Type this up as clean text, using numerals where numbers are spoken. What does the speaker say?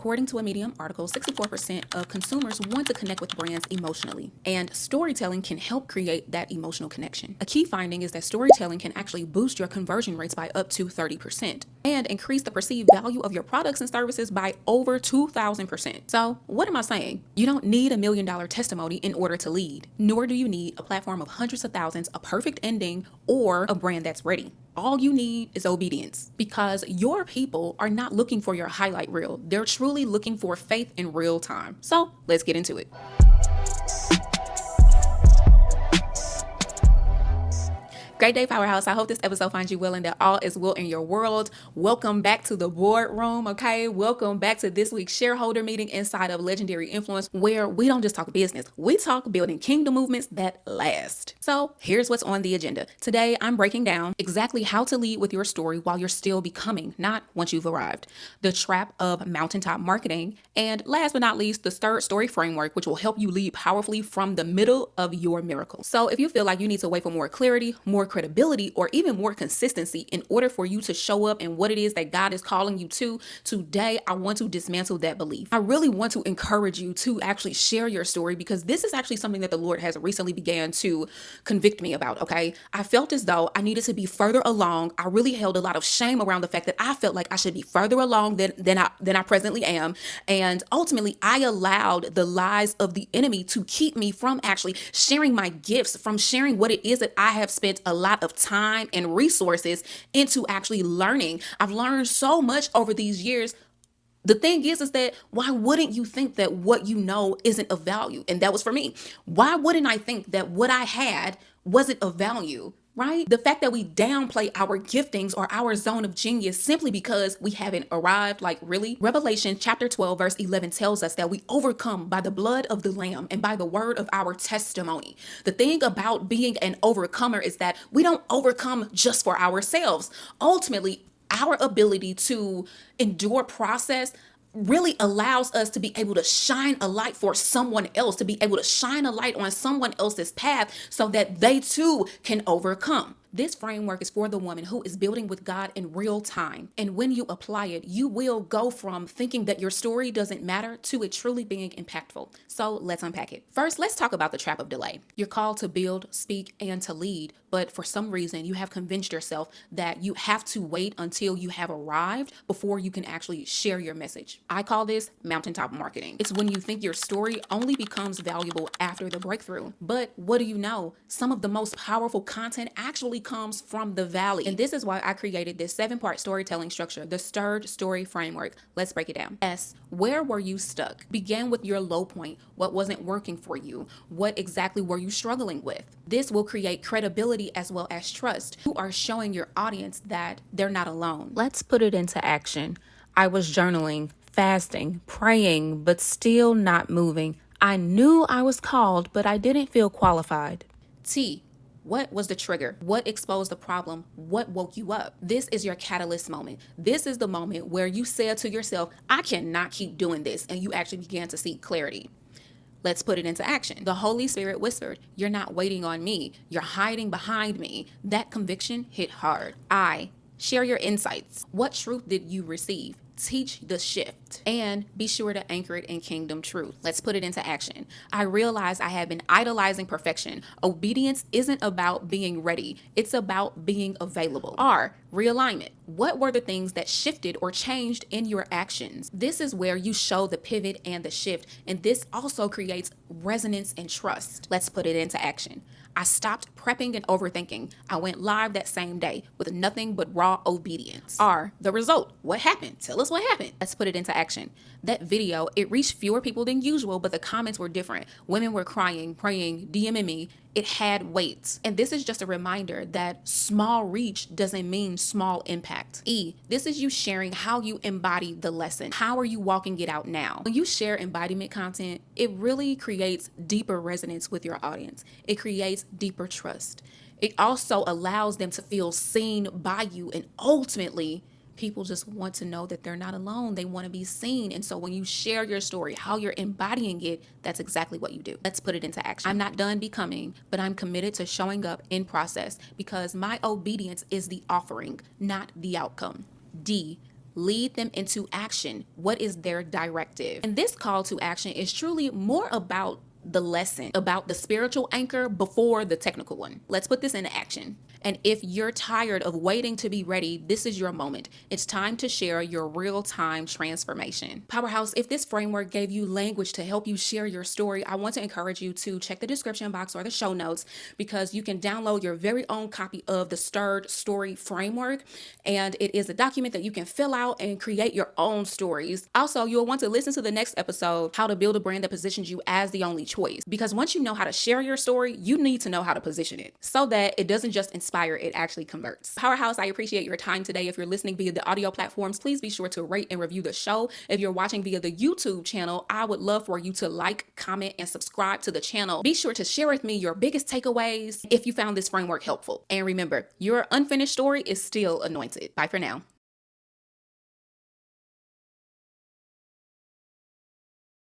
According to a Medium article, 64% of consumers want to connect with brands emotionally, and storytelling can help create that emotional connection. A key finding is that storytelling can actually boost your conversion rates by up to 30% and increase the perceived value of your products and services by over 2,000%. So what am I saying? You don't need $1 million testimony in order to lead, nor do you need a platform of hundreds of thousands, a perfect ending, or a brand that's ready. All you need is obedience, because your people are not looking for your highlight reel. They're truly looking for faith in real time. So let's get into it. Great day, Powerhouse. I hope this episode finds you well and that all is well in your world. Welcome back to the boardroom, okay? Welcome back to this week's shareholder meeting inside of Legendary Influence, where we don't just talk business. We talk building kingdom movements that last. So here's what's on the agenda. Today, I'm breaking down exactly how to lead with your story while you're still becoming, not once you've arrived. The trap of mountaintop marketing. And last but not least, the third story framework, which will help you lead powerfully from the middle of your miracle. So if you feel like you need to wait for more clarity, more credibility, or even more consistency in order for you to show up in what it is that God is calling you to, today I want to dismantle that belief. I really want to encourage you to actually share your story, because this is actually something that the Lord has recently began to convict me about, okay? I felt as though I needed to be further along. I really held a lot of shame around the fact that I felt like I should be further along than I presently am. And ultimately, I allowed the lies of the enemy to keep me from actually sharing my gifts, from sharing what it is that I have spent a lot of time and resources into actually learning. I've learned so much over these years. The thing is that why wouldn't you think that what you know isn't of value? And that was for me. Why wouldn't I think that what I had wasn't of value? Right? The fact that we downplay our giftings or our zone of genius simply because we haven't arrived, like really? Revelation chapter 12 verse 11 tells us that we overcome by the blood of the Lamb and by the word of our testimony. The thing about being an overcomer is that we don't overcome just for ourselves. Ultimately, our ability to endure process really allows us to be able to shine a light for someone else, to be able to shine a light on someone else's path so that they too can overcome. This framework is for the woman who is building with God in real time. And when you apply it, you will go from thinking that your story doesn't matter to it truly being impactful. So let's unpack it. First, let's talk about the trap of delay. You're called to build, speak, and to lead, but for some reason you have convinced yourself that you have to wait until you have arrived before you can actually share your message. I call this mountaintop marketing. It's when you think your story only becomes valuable after the breakthrough. But what do you know? Some of the most powerful content actually comes from the valley. And this is why I created this 7-part storytelling structure, the stirred story framework. Let's break it down. S, where were you stuck? Begin with your low point. What wasn't working for you? What exactly were you struggling with? This will create credibility as well as trust. You are showing your audience that they're not alone. Let's put it into action. I was journaling, fasting, praying, but still not moving. I knew I was called, but I didn't feel qualified. T, what was the trigger? What exposed the problem? What woke you up? This is your catalyst moment. This is the moment where you said to yourself, I cannot keep doing this. And you actually began to seek clarity. Let's put it into action. The Holy Spirit whispered, you're not waiting on me. You're hiding behind me. That conviction hit hard. I, share your insights. What truth did you receive? Teach the shift, and be sure to anchor it in kingdom truth. Let's put it into action. I realized I had been idolizing perfection. Obedience isn't about being ready. It's about being available. R, realignment. What were the things that shifted or changed in your actions? This is where you show the pivot and the shift, and this also creates resonance and trust. Let's put it into action. I stopped prepping and overthinking. I went live that same day with nothing but raw obedience. R, the result. What happened? Tell us what happened. Let's put it into action. That video, it reached fewer people than usual, but the comments were different. Women were crying, praying, DMing me. It had weight. And this is just a reminder that small reach doesn't mean small impact. E, this is you sharing how you embody the lesson. How are you walking it out now? When you share embodiment content, it really creates deeper resonance with your audience. It creates deeper trust. It also allows them to feel seen by you, and ultimately, people just want to know that they're not alone. They want to be seen. And so when you share your story, how you're embodying it, that's exactly what you do. Let's put it into action. I'm not done becoming, but I'm committed to showing up in process, because my obedience is the offering, not the outcome. D, lead them into action. What is their directive? And this call to action is truly more about the lesson, about the spiritual anchor before the technical one. Let's put this into action. And if you're tired of waiting to be ready, this is your moment. It's time to share your real-time transformation. Powerhouse, if this framework gave you language to help you share your story, I want to encourage you to check the description box or the show notes, because you can download your very own copy of the Stirred Story Framework. And it is a document that you can fill out and create your own stories. Also, you'll want to listen to the next episode, How to Build a Brand That Positions You as the Only Choice. Because once you know how to share your story, you need to know how to position it so that it doesn't just inspire, it actually converts. Powerhouse, I appreciate your time today. If you're listening via the audio platforms, please be sure to rate and review the show. If you're watching via the YouTube channel, I would love for you to like, comment, and subscribe to the channel. Be sure to share with me your biggest takeaways if you found this framework helpful. And remember, your unfinished story is still anointed. Bye for now.